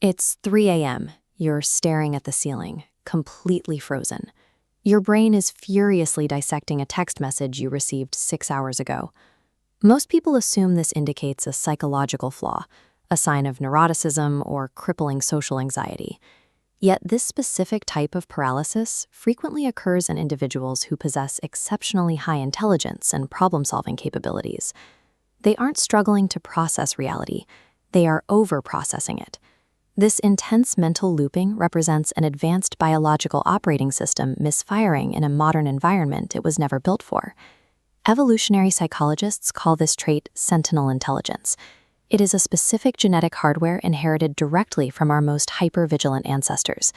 It's 3 a.m. You're staring at the ceiling, completely frozen. Your brain is furiously dissecting a text message you received 6 hours ago. Most people assume this indicates a psychological flaw, a sign of neuroticism or crippling social anxiety. Yet this specific type of paralysis frequently occurs in individuals who possess exceptionally high intelligence and problem-solving capabilities. They aren't struggling to process reality, they are over-processing it. This intense mental looping represents an advanced biological operating system misfiring in a modern environment it was never built for. Evolutionary psychologists call this trait Sentinel Intelligence. It is a specific genetic hardware inherited directly from our most hypervigilant ancestors.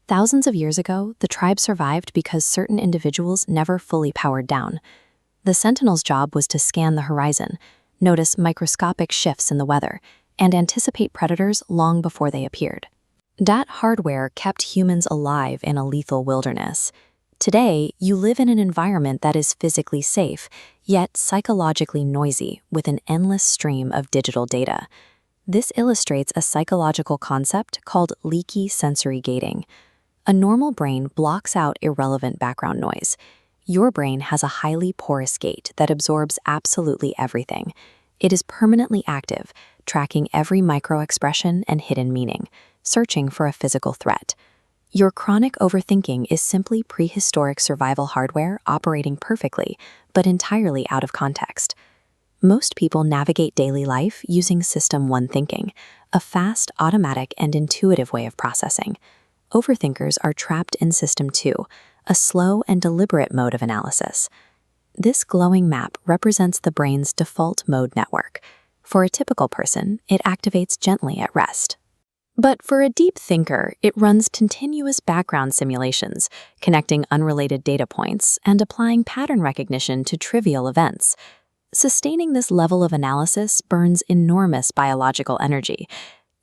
Thousands of years ago, the tribe survived because certain individuals never fully powered down. The Sentinel's job was to scan the horizon, notice microscopic shifts in the weather, and anticipate predators long before they appeared. That hardware kept humans alive in a lethal wilderness. Today, you live in an environment that is physically safe, yet psychologically noisy, with an endless stream of digital data. This illustrates a psychological concept called leaky sensory gating. A normal brain blocks out irrelevant background noise. Your brain has a highly porous gate that absorbs absolutely everything. It is permanently active, tracking every micro-expression and hidden meaning, searching for a physical threat. Your chronic overthinking is simply prehistoric survival hardware operating perfectly, but entirely out of context. Most people navigate daily life using System 1 thinking, a fast, automatic, and intuitive way of processing. Overthinkers are trapped in System 2, a slow and deliberate mode of analysis. This glowing map represents the brain's default mode network. For a typical person, it activates gently at rest. But for a deep thinker, it runs continuous background simulations, connecting unrelated data points and applying pattern recognition to trivial events. Sustaining this level of analysis burns enormous biological energy.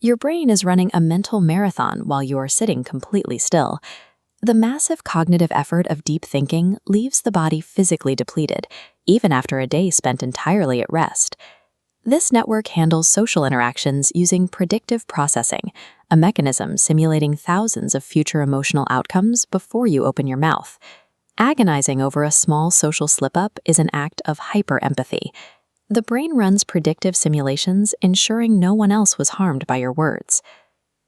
Your brain is running a mental marathon while you are sitting completely still. The massive cognitive effort of deep thinking leaves the body physically depleted, even after a day spent entirely at rest. This network handles social interactions using predictive processing, a mechanism simulating thousands of future emotional outcomes before you open your mouth. Agonizing over a small social slip-up is an act of hyperempathy. The brain runs predictive simulations, ensuring no one else was harmed by your words.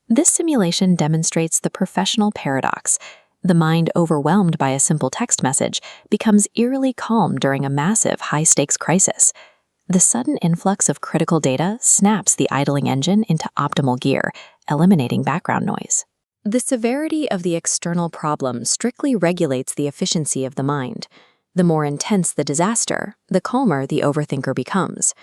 This simulation demonstrates the professional paradox. The mind overwhelmed by a simple text message becomes eerily calm during a massive high-stakes crisis. The sudden influx of critical data snaps the idling engine into optimal gear, eliminating background noise. The severity of the external problem strictly regulates the efficiency of the mind. The more intense the disaster, the calmer the overthinker becomes.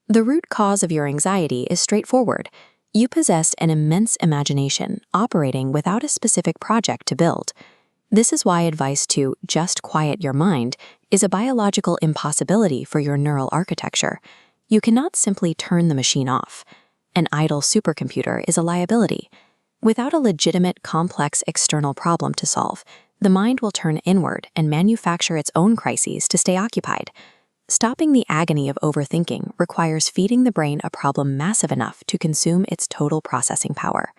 The root cause of your anxiety is straightforward. You possess an immense imagination operating without a specific project to build. This is why advice to just quiet your mind is a biological impossibility for your neural architecture. You cannot simply turn the machine off. An idle supercomputer is a liability. Without a legitimate, complex external problem to solve, the mind will turn inward and manufacture its own crises to stay occupied. Stopping the agony of overthinking requires feeding the brain a problem massive enough to consume its total processing power.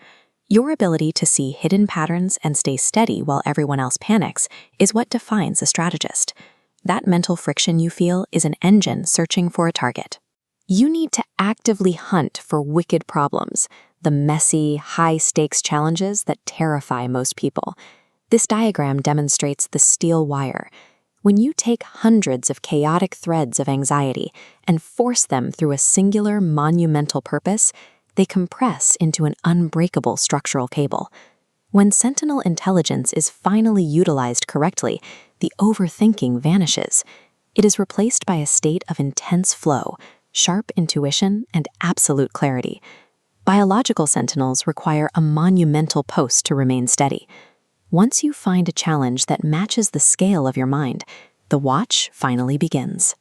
Your ability to see hidden patterns and stay steady while everyone else panics is what defines a strategist. That mental friction you feel is an engine searching for a target. You need to actively hunt for wicked problems, the messy, high-stakes challenges that terrify most people. This diagram demonstrates the steel wire. When you take hundreds of chaotic threads of anxiety and force them through a singular, monumental purpose, they compress into an unbreakable structural cable. When Sentinel Intelligence is finally utilized correctly, the overthinking vanishes. It is replaced by a state of intense flow, sharp intuition, and absolute clarity. Biological sentinels require a monumental post to remain steady. Once you find a challenge that matches the scale of your mind, the watch finally begins.